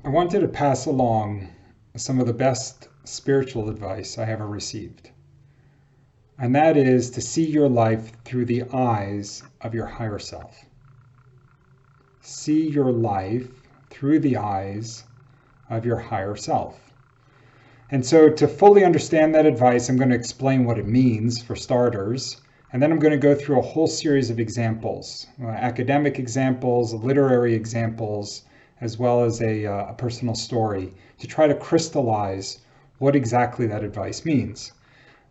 I wanted to pass along some of the best spiritual advice I ever received. And that is to see your life through the eyes of your higher self. See your life through the eyes of your higher self. And so to fully understand that advice, I'm going to explain what it means for starters. And then I'm going to go through a whole series of examples, academic examples, literary examples, as well as a personal story to try to crystallize what exactly that advice means.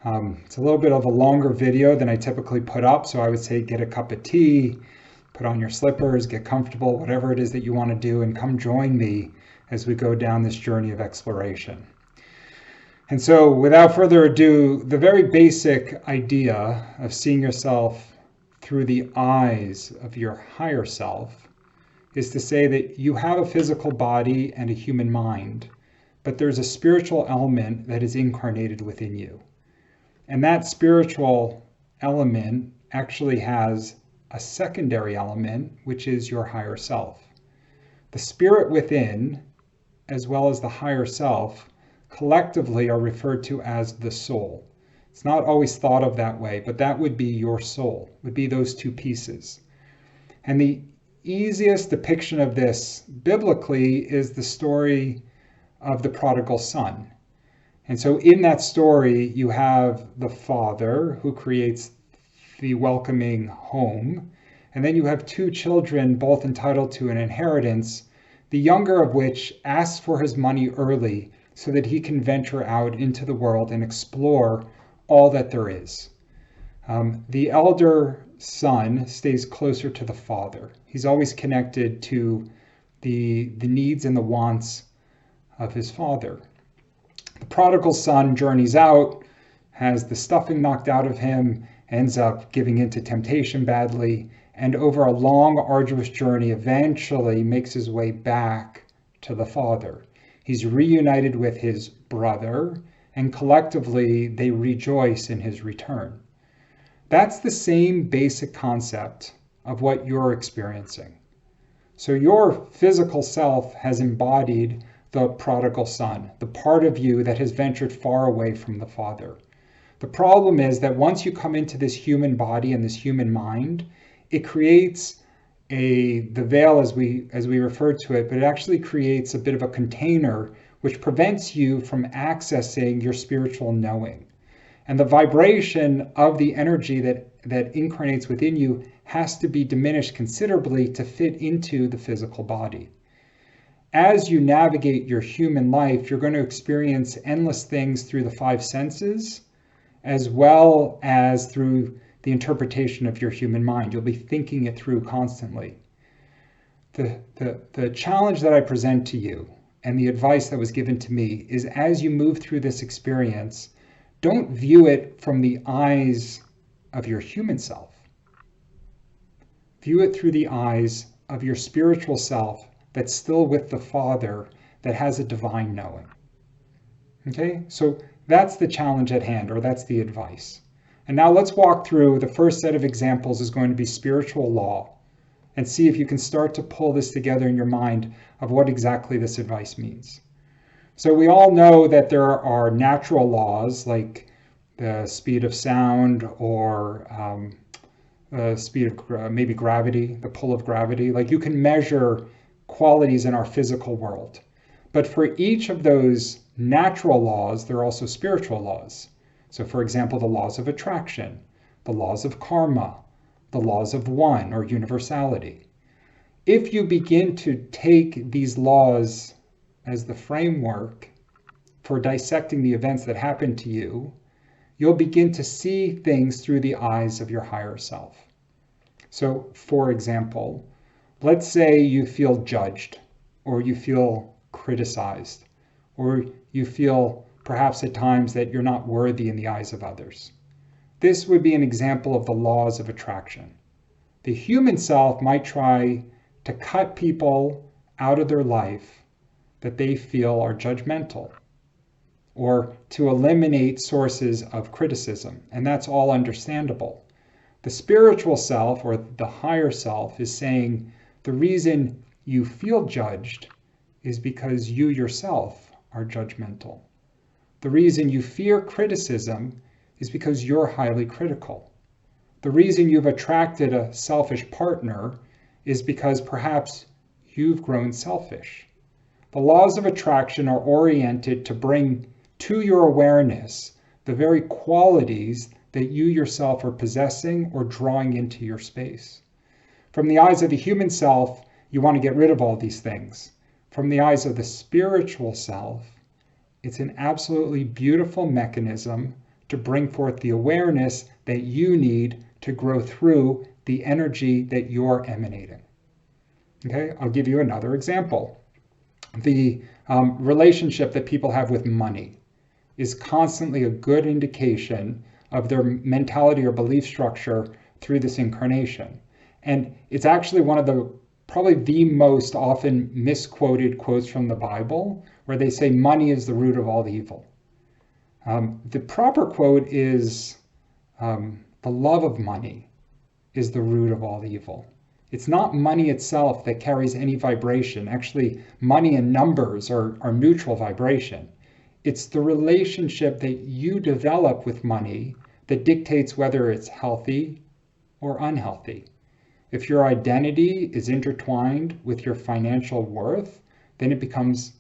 It's a little bit of a longer video than I typically put up, so I would say get a cup of tea, put on your slippers, get comfortable, whatever it is that you want to do, and come join me as we go down this journey of exploration. And so without further ado, the very basic idea of seeing yourself through the eyes of your higher self is to say that you have a physical body and a human mind, but there's a spiritual element that is incarnated within you. And that spiritual element actually has a secondary element, which is your higher self. The spirit within, as well as the higher self, collectively are referred to as the soul. It's not always thought of that way, but that would be your soul, would be those two pieces. And the easiest depiction of this biblically is the story of the prodigal son. And so in that story, you have the father who creates the welcoming home, and then you have two children, both entitled to an inheritance, the younger of which asks for his money early so that he can venture out into the world and explore all that there is. The elder son stays closer to the father. He's always connected to the needs and the wants of his father. The prodigal son journeys out, has the stuffing knocked out of him, ends up giving into temptation badly, and over a long, arduous journey eventually makes his way back to the father. He's reunited with his brother, and collectively they rejoice in his return. That's the same basic concept of what you're experiencing. So your physical self has embodied the prodigal son, the part of you that has ventured far away from the father. The problem is that once you come into this human body and this human mind, it creates the veil as we refer to it, but it actually creates a bit of a container which prevents you from accessing your spiritual knowing. And the vibration of the energy that incarnates within you has to be diminished considerably to fit into the physical body. As you navigate your human life, you're going to experience endless things through the five senses, as well as through the interpretation of your human mind. You'll be thinking it through constantly. The challenge that I present to you and the advice that was given to me is, as you move through this experience, don't view it from the eyes of your human self. View it through the eyes of your spiritual self that's still with the Father, that has a divine knowing. Okay, so that's the challenge at hand, or that's the advice. And now let's walk through the first set of examples is going to be spiritual law, and see if you can start to pull this together in your mind of what exactly this advice means. So we all know that there are natural laws like the speed of sound, or speed of maybe gravity, the pull of gravity. Like you can measure qualities in our physical world. But for each of those natural laws, there are also spiritual laws. So for example, the laws of attraction, the laws of karma, the laws of one or universality. If you begin to take these laws as the framework for dissecting the events that happen to you, you'll begin to see things through the eyes of your higher self. So for example, let's say you feel judged, or you feel criticized, or you feel perhaps at times that you're not worthy in the eyes of others. This would be an example of the laws of attraction. The human self might try to cut people out of their life that they feel are judgmental, or to eliminate sources of criticism, and that's all understandable. The spiritual self, or the higher self, is saying the reason you feel judged is because you yourself are judgmental. The reason you fear criticism is because you're highly critical. The reason you've attracted a selfish partner is because perhaps you've grown selfish. The laws of attraction are oriented to bring to your awareness the very qualities that you yourself are possessing or drawing into your space. From the eyes of the human self, you want to get rid of all these things. From the eyes of the spiritual self, it's an absolutely beautiful mechanism to bring forth the awareness that you need to grow through the energy that you're emanating. Okay, I'll give you another example. The relationship that people have with money is constantly a good indication of their mentality or belief structure through this incarnation. And it's actually one of the probably the most often misquoted quotes from the Bible, where they say money is the root of all evil. The proper quote is the love of money is the root of all evil. It's not money itself that carries any vibration. Actually, money and numbers are neutral vibration. It's the relationship that you develop with money that dictates whether it's healthy or unhealthy. If your identity is intertwined with your financial worth, then it becomes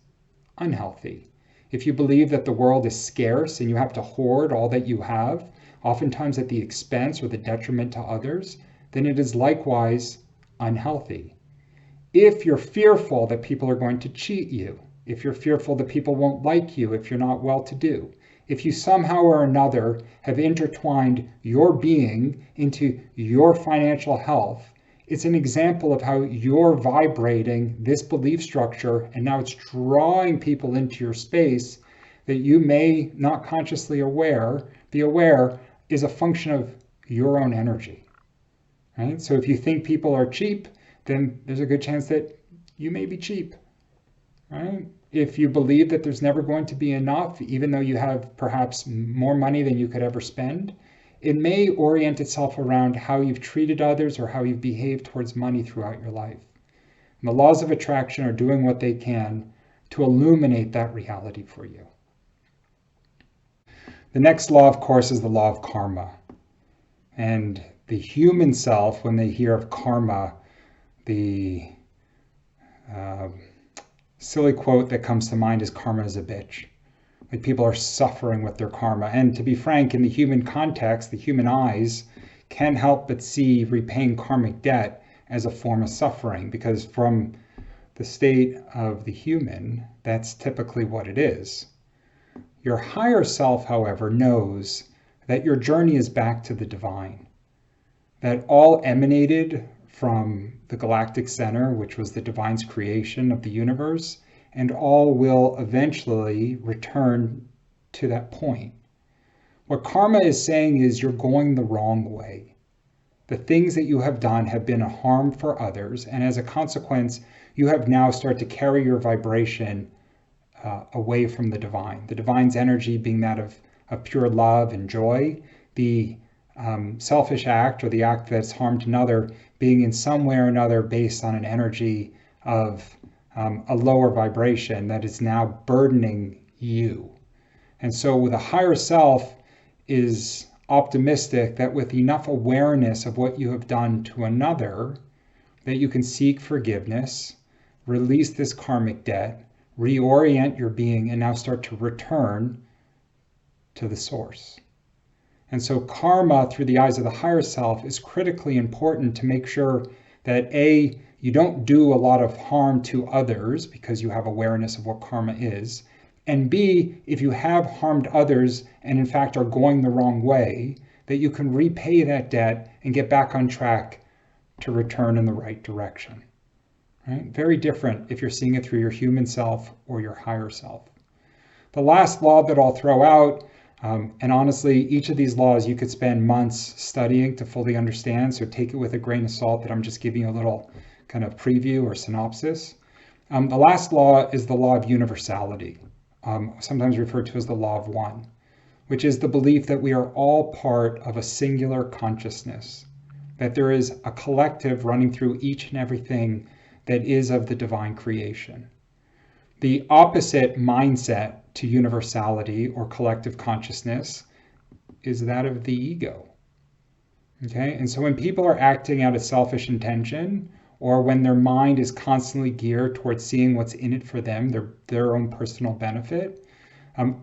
unhealthy. If you believe that the world is scarce and you have to hoard all that you have, oftentimes at the expense or the detriment to others, then it is likewise unhealthy. If you're fearful that people are going to cheat you, if you're fearful that people won't like you if you're not well-to-do, if you somehow or another have intertwined your being into your financial health, it's an example of how you're vibrating this belief structure, and now it's drawing people into your space that you may not consciously be aware is a function of your own energy. Right? So if you think people are cheap, then there's a good chance that you may be cheap. Right? If you believe that there's never going to be enough, even though you have perhaps more money than you could ever spend, it may orient itself around how you've treated others or how you've behaved towards money throughout your life. And the laws of attraction are doing what they can to illuminate that reality for you. The next law, of course, is the law of karma. And the human self, when they hear of karma, the silly quote that comes to mind is karma is a bitch. Like people are suffering with their karma. And to be frank, in the human context, the human eyes can't help but see repaying karmic debt as a form of suffering, because from the state of the human, that's typically what it is. Your higher self, however, knows that your journey is back to the divine, that all emanated from the galactic center, which was the divine's creation of the universe, and all will eventually return to that point. What karma is saying is you're going the wrong way. The things that you have done have been a harm for others, and as a consequence, you have now started to carry your vibration away from the divine. The divine's energy being that of pure love and joy, the selfish act or the act that's harmed another being in some way or another based on an energy of a lower vibration that is now burdening you. And so the higher self is optimistic that with enough awareness of what you have done to another, that you can seek forgiveness, release this karmic debt, reorient your being, and now start to return to the source. And so karma through the eyes of the higher self is critically important to make sure that A, you don't do a lot of harm to others because you have awareness of what karma is, and B, if you have harmed others and in fact are going the wrong way, that you can repay that debt and get back on track to return in the right direction. Right? Very different if you're seeing it through your human self or your higher self. The last law that I'll throw out, and honestly, each of these laws you could spend months studying to fully understand, so take it with a grain of salt that I'm just giving you a little kind of preview or synopsis. The last law is the law of universality, sometimes referred to as the law of one, which is the belief that we are all part of a singular consciousness, that there is a collective running through each and everything that is of the divine creation. The opposite mindset to universality or collective consciousness is that of the ego. Okay, and so when people are acting out of selfish intention, or when their mind is constantly geared towards seeing what's in it for them, their own personal benefit,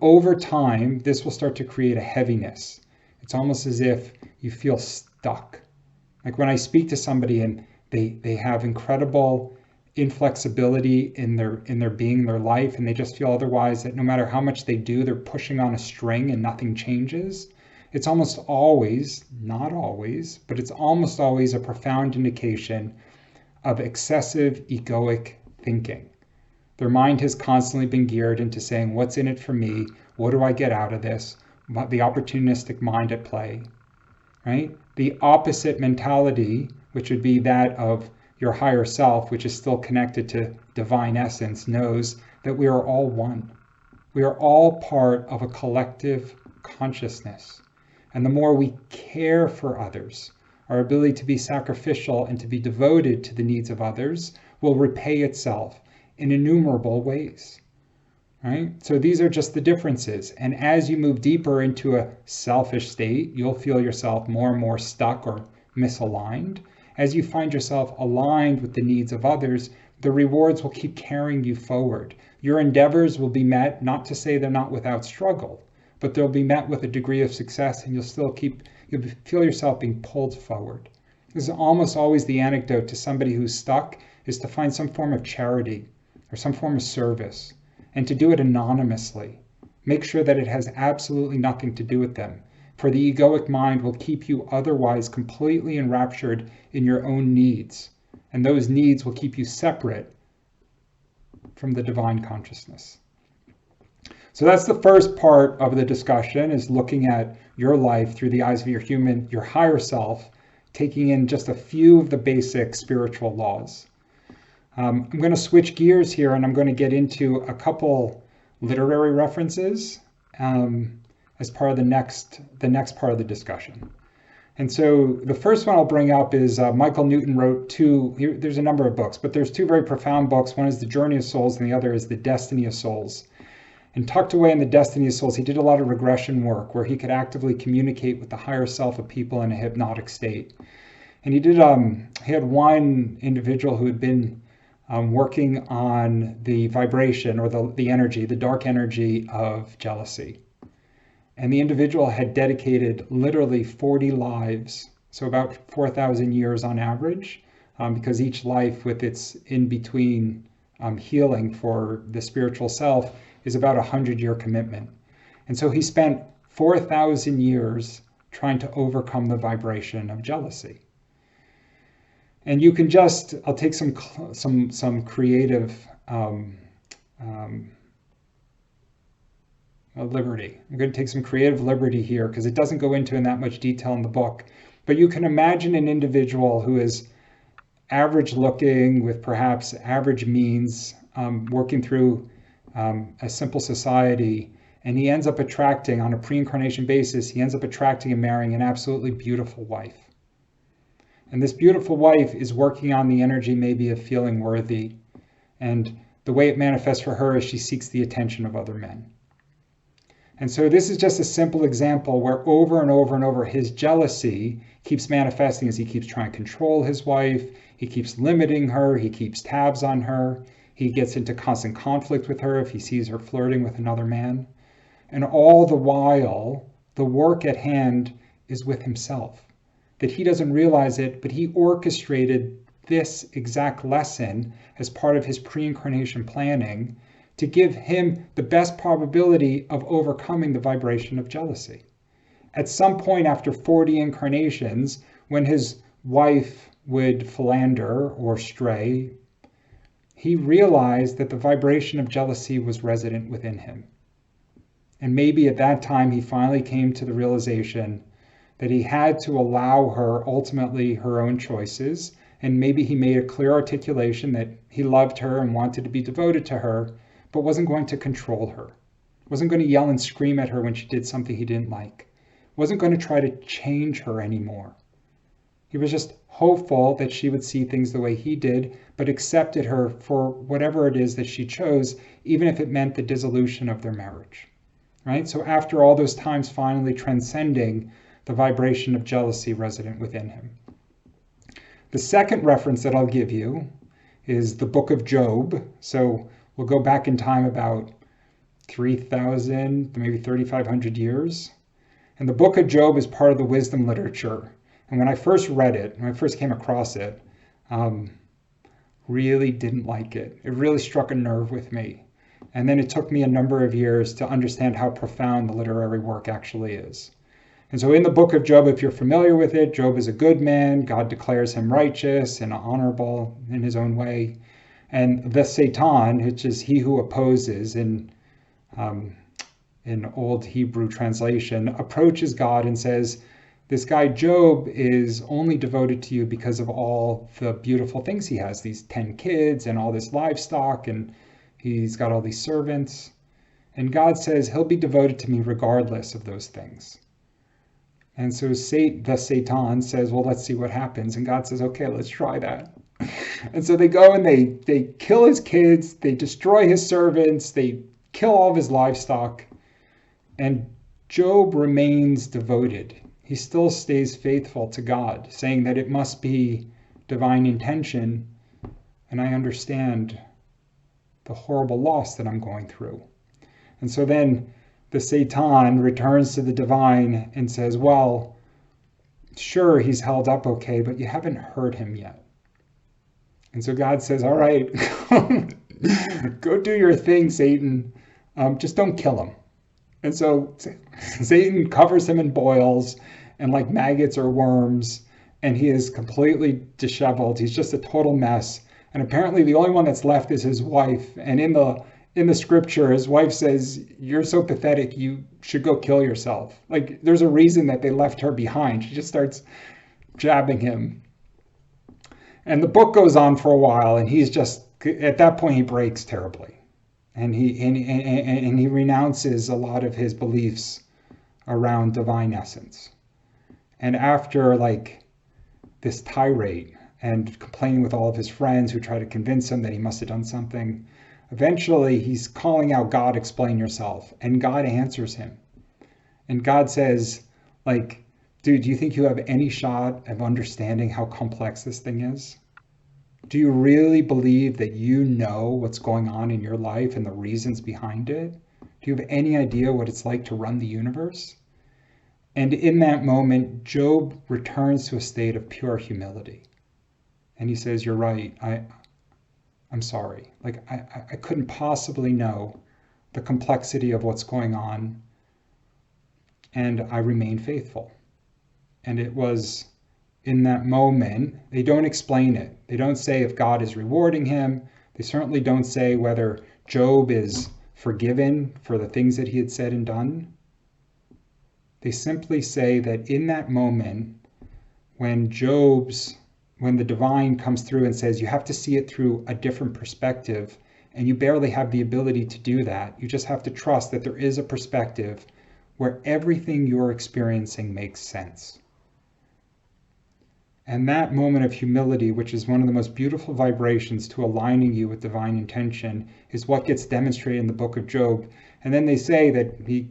over time, this will start to create a heaviness. It's almost as if you feel stuck. Like when I speak to somebody and they have incredible inflexibility in their being, their life, and they just feel otherwise, that no matter how much they do, they're pushing on a string and nothing changes. It's almost always, not always, but it's almost always a profound indication of excessive egoic thinking. Their mind has constantly been geared into saying, what's in it for me? What do I get out of this? The opportunistic mind at play, right? The opposite mentality, which would be that of your higher self, which is still connected to divine essence, knows that we are all one. We are all part of a collective consciousness. And the more we care for others, our ability to be sacrificial and to be devoted to the needs of others will repay itself in innumerable ways, right? So these are just the differences. And as you move deeper into a selfish state, you'll feel yourself more and more stuck or misaligned. As you find yourself aligned with the needs of others, the rewards will keep carrying you forward. Your endeavors will be met, not to say they're not without struggle, but they'll be met with a degree of success, and you'll feel yourself being pulled forward. This is almost always the antidote to somebody who's stuck, is to find some form of charity or some form of service, and to do it anonymously. Make sure that it has absolutely nothing to do with them, for the egoic mind will keep you otherwise completely enraptured in your own needs, and those needs will keep you separate from the divine consciousness. So that's the first part of the discussion, is looking at your life through the eyes of your higher self, taking in just a few of the basic spiritual laws. I'm going to switch gears here, and I'm going to get into a couple literary references as part of the next part of the discussion. And so the first one I'll bring up is Michael Newton wrote there's a number of books, but there's two very profound books. One is The Journey of Souls, and the other is The Destiny of Souls. And tucked away in The Destiny of Souls, he did a lot of regression work where he could actively communicate with the higher self of people in a hypnotic state. And he had one individual who had been working on the vibration or the energy, the dark energy of jealousy. And the individual had dedicated literally 40 lives, so about 4,000 years on average, because each life with its in-between healing for the spiritual self is about a 100-year commitment. And so he spent 4,000 years trying to overcome the vibration of jealousy. And you can I'll take some creative liberty. I'm going to take some creative liberty here because it doesn't go into in that much detail in the book. But you can imagine an individual who is average looking with perhaps average means, working through a simple society, and he ends up attracting, on a pre-incarnation basis, he ends up attracting and marrying an absolutely beautiful wife. And this beautiful wife is working on the energy maybe of feeling worthy, and the way it manifests for her is she seeks the attention of other men. And so this is just a simple example where over and over and over his jealousy keeps manifesting as he keeps trying to control his wife, he keeps limiting her, he keeps tabs on her, he gets into constant conflict with her if he sees her flirting with another man. And all the while, the work at hand is with himself. That he doesn't realize it, but he orchestrated this exact lesson as part of his pre-incarnation planning to give him the best probability of overcoming the vibration of jealousy. At some point after 40 incarnations, when his wife would philander or stray, he realized that the vibration of jealousy was resident within him. And maybe at that time he finally came to the realization that he had to allow her ultimately her own choices, and maybe he made a clear articulation that he loved her and wanted to be devoted to her, but wasn't going to control her, wasn't going to yell and scream at her when she did something he didn't like, wasn't going to try to change her anymore. He was just hopeful that she would see things the way he did, but accepted her for whatever it is that she chose, even if it meant the dissolution of their marriage. Right? So after all those times, finally transcending the vibration of jealousy resident within him. The second reference that I'll give you is the book of Job. So we'll go back in time about 3,000, maybe 3,500 years. And the book of Job is part of the wisdom literature. And when I first read it, when I first came across it, really didn't like it. It really struck a nerve with me. And then it took me a number of years to understand how profound the literary work actually is. And so in the book of Job, if you're familiar with it, Job is a good man. God declares him righteous and honorable in his own way. And the Satan, which is he who opposes in Old Hebrew translation, approaches God and says, this guy Job is only devoted to you because of all the beautiful things he has, these 10 kids and all this livestock, and he's got all these servants. And God says he'll be devoted to me regardless of those things. And so the Satan says, well, let's see what happens. And God says, okay, let's try that. And so they go and they kill his kids, they destroy his servants, they kill all of his livestock. And Job remains devoted. He still stays faithful to God, saying that it must be divine intention, and I understand the horrible loss that I'm going through. And so then the Satan returns to the divine and says, well, sure, he's held up okay, but you haven't hurt him yet. And so God says, all right, go do your thing, Satan. Just don't kill him. And so Satan covers him in boils and like maggots or worms, and he is completely disheveled. He's just a total mess. And apparently the only one that's left is his wife. And in the scripture, his wife says, you're so pathetic, you should go kill yourself. Like, there's a reason that they left her behind. She just starts jabbing him. And the book goes on for a while, and he's just, at that point, he breaks terribly. And he renounces a lot of his beliefs around divine essence. And after like this tirade and complaining with all of his friends who try to convince him that he must have done something, eventually he's calling out, God, explain yourself. And God answers him. And God says, like, dude, do you think you have any shot of understanding how complex this thing is? Do you really believe that you know what's going on in your life and the reasons behind it? Do you have any idea what it's like to run the universe? And in that moment, Job returns to a state of pure humility. And he says, you're right, I'm sorry. Like, I couldn't possibly know the complexity of what's going on. And I remain faithful. And it was in that moment, they don't explain it. They don't say if God is rewarding him. They certainly don't say whether Job is forgiven for the things that he had said and done. They simply say that in that moment, when the divine comes through and says, you have to see it through a different perspective, and you barely have the ability to do that. You just have to trust that there is a perspective where everything you're experiencing makes sense. And that moment of humility, which is one of the most beautiful vibrations to aligning you with divine intention, is what gets demonstrated in the book of Job. And then they say that he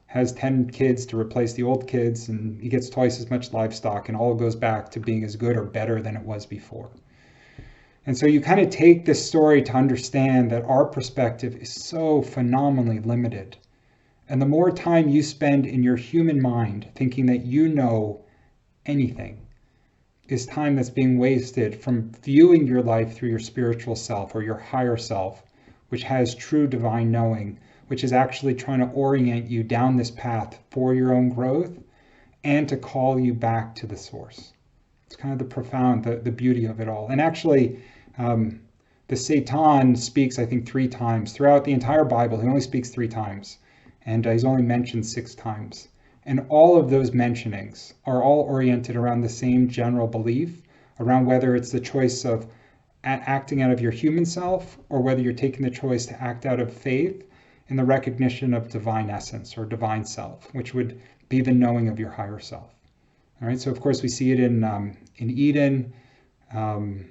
has 10 kids to replace the old kids, and he gets twice as much livestock, and all goes back to being as good or better than it was before. And so you kind of take this story to understand that our perspective is so phenomenally limited. And the more time you spend in your human mind thinking that you know anything is time that's being wasted from viewing your life through your spiritual self or your higher self, which has true divine knowing, which is actually trying to orient you down this path for your own growth and to call you back to the source. It's kind of the profound, the beauty of it all. And actually, the Satan speaks, I think, 3 times. Throughout the entire Bible, he only speaks 3 times. And he's only mentioned 6 times. And all of those mentionings are all oriented around the same general belief, around whether it's the choice of acting out of your human self or whether you're taking the choice to act out of faith in the recognition of divine essence or divine self, which would be the knowing of your higher self. All right, so of course we see it in Eden, um,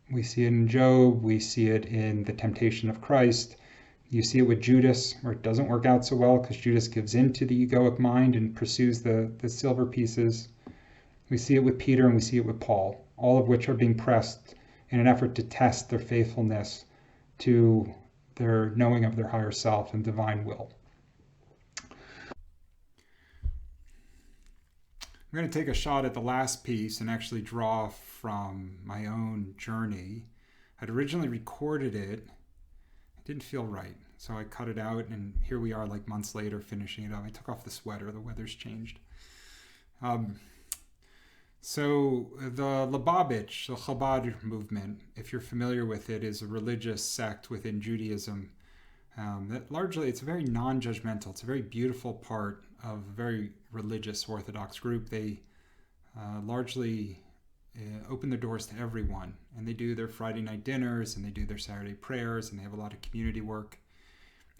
we see it in Job, we see it in the temptation of Christ. You see it with Judas, where it doesn't work out so well because Judas gives in to the egoic mind and pursues the silver pieces. We see it with Peter and we see it with Paul, all of which are being pressed in an effort to test their faithfulness to their knowing of their higher self and divine will. I'm going to take a shot at the last piece and actually draw from my own journey. I'd originally recorded it. It didn't feel right, so I cut it out, and here we are like months later finishing it up. I took off the sweater. The weather's changed. So the Lababitch, the Chabad movement, if you're familiar with it, is a religious sect within Judaism that largely, it's a very non-judgmental, it's a very beautiful part of a very religious Orthodox group. They largely open their doors to everyone, and they do their Friday night dinners, and they do their Saturday prayers, and they have a lot of community work.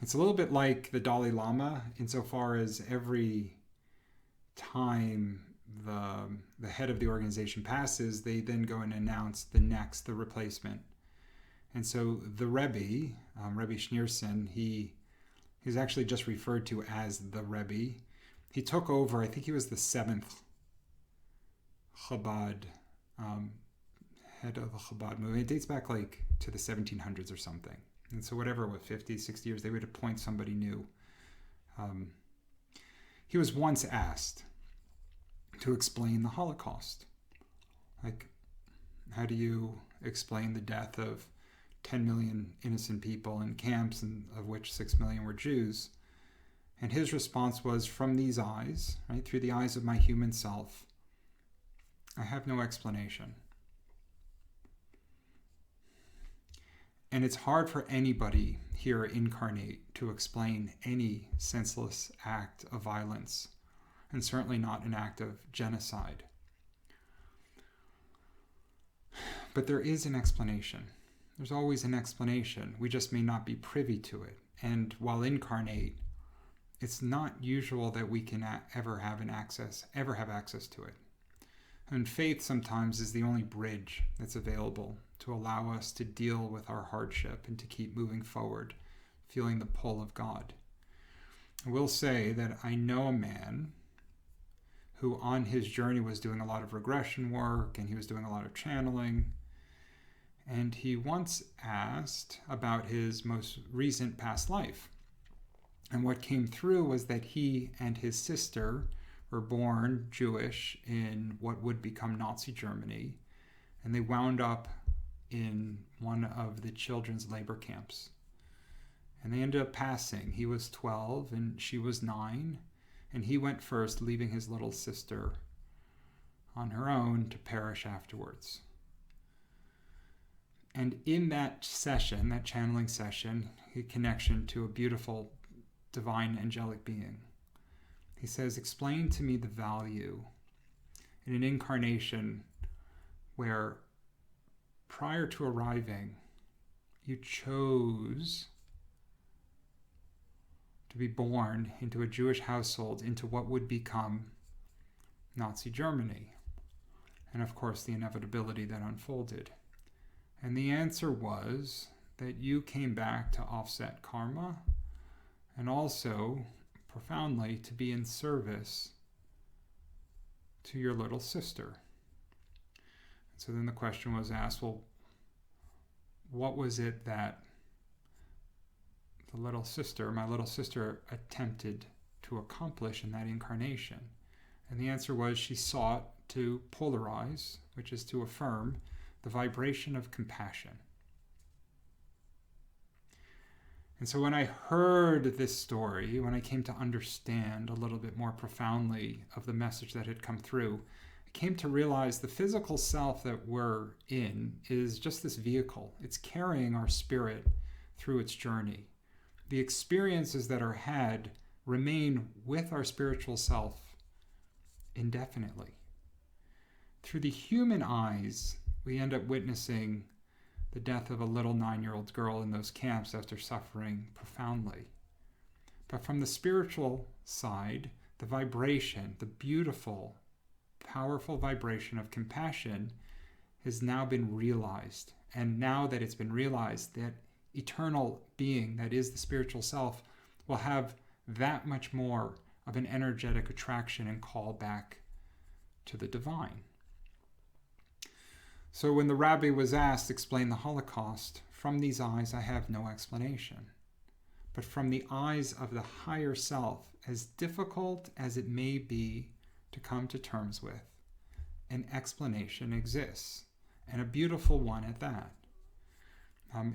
It's a little bit like the Dalai Lama insofar as every time the head of the organization passes, they then go and announce the replacement. And so the Rebbe, Rebbe Schneerson, he's actually just referred to as the Rebbe. He took over, I think he was the seventh Chabad, head of the Chabad movement. It dates back like to the 1700s or something. And so whatever, 50, 60 years, they would appoint somebody new. He was once asked to explain the Holocaust. Like, how do you explain the death of 10 million innocent people in camps, and of which 6 million were Jews? And his response was, from these eyes, right, through the eyes of my human self, I have no explanation. And it's hard for anybody here incarnate to explain any senseless act of violence, and certainly not an act of genocide. But there is an explanation. There's always an explanation. We just may not be privy to it. And while incarnate, it's not usual that we can ever have access to it. And faith sometimes is the only bridge that's available to allow us to deal with our hardship and to keep moving forward, feeling the pull of God. I will say that I know a man who on his journey was doing a lot of regression work, and he was doing a lot of channeling. And he once asked about his most recent past life. And what came through was that he and his sister were born Jewish in what would become Nazi Germany. And they wound up in one of the children's labor camps. And they ended up passing. He was 12 and she was 9. And he went first, leaving his little sister on her own to perish afterwards. And in that session, that channeling session, a connection to a beautiful, divine, angelic being. He says, explain to me the value in an incarnation where prior to arriving, you chose to be born into a Jewish household, into what would become Nazi Germany. And of course, the inevitability that unfolded. And the answer was that you came back to offset karma, and also, profoundly, to be in service to your little sister. And so then the question was asked, well, what was it that my little sister attempted to accomplish in that incarnation? And the answer was she sought to polarize, which is to affirm, the vibration of compassion. And so when I heard this story, when I came to understand a little bit more profoundly of the message that had come through, I came to realize the physical self that we're in is just this vehicle. It's carrying our spirit through its journey. The experiences that are had remain with our spiritual self indefinitely. Through the human eyes, we end up witnessing the death of a little 9-year-old girl in those camps after suffering profoundly. But from the spiritual side, the vibration, the beautiful, powerful vibration of compassion has now been realized. And now that it's been realized, that eternal being that is the spiritual self will have that much more of an energetic attraction and call back to the divine. So when the rabbi was asked, explain the Holocaust, from these eyes I have no explanation. But from the eyes of the higher self, as difficult as it may be to come to terms with, an explanation exists, and a beautiful one at that.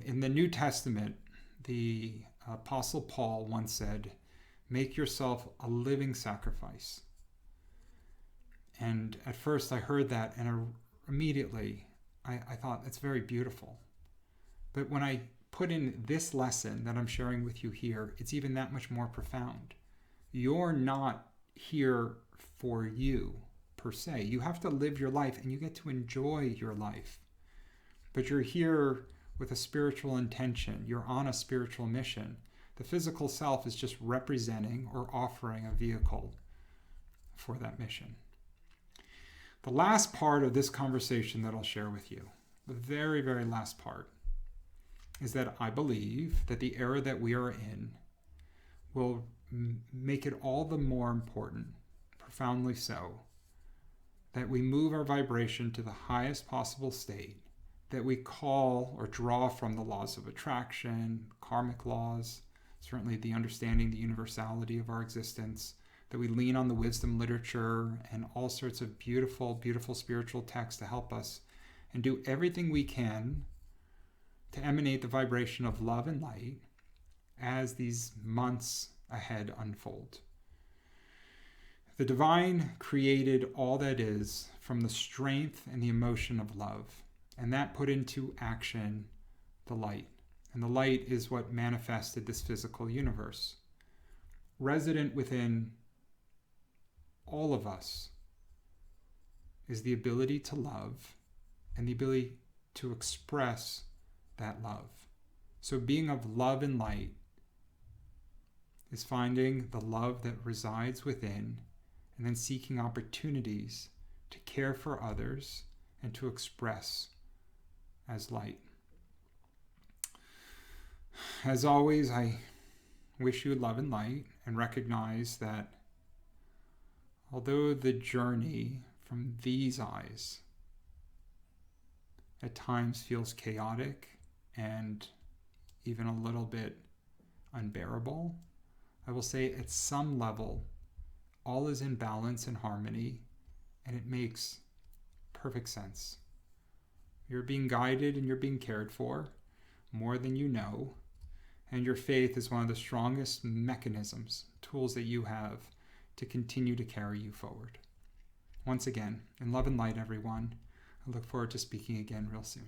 In the New Testament, the Apostle Paul once said, make yourself a living sacrifice. And at first I heard that, and immediately I thought, that's very beautiful. But when I put in this lesson that I'm sharing with you here, it's even that much more profound. You're not here for you, per se. You have to live your life, and you get to enjoy your life. But you're here with a spiritual intention. You're on a spiritual mission. The physical self is just representing or offering a vehicle for that mission. The last part of this conversation that I'll share with you, the very, very last part, is that I believe that the era that we are in will make it all the more important, profoundly so, that we move our vibration to the highest possible state, that we call or draw from the laws of attraction, karmic laws, certainly the understanding the universality of our existence, that we lean on the wisdom literature and all sorts of beautiful, beautiful spiritual texts to help us, and do everything we can to emanate the vibration of love and light as these months ahead unfold. The divine created all that is from the strength and the emotion of love, and that put into action the light. And the light is what manifested this physical universe. Resident within all of us is the ability to love and the ability to express that love. So being of love and light is finding the love that resides within and then seeking opportunities to care for others and to express as light. As always, I wish you love and light, and recognize that although the journey from these eyes at times feels chaotic and even a little bit unbearable, I will say at some level, all is in balance and harmony, and it makes perfect sense. You're being guided and you're being cared for more than you know, and your faith is one of the strongest mechanisms, tools that you have to continue to carry you forward. Once again, in love and light, everyone, I look forward to speaking again real soon.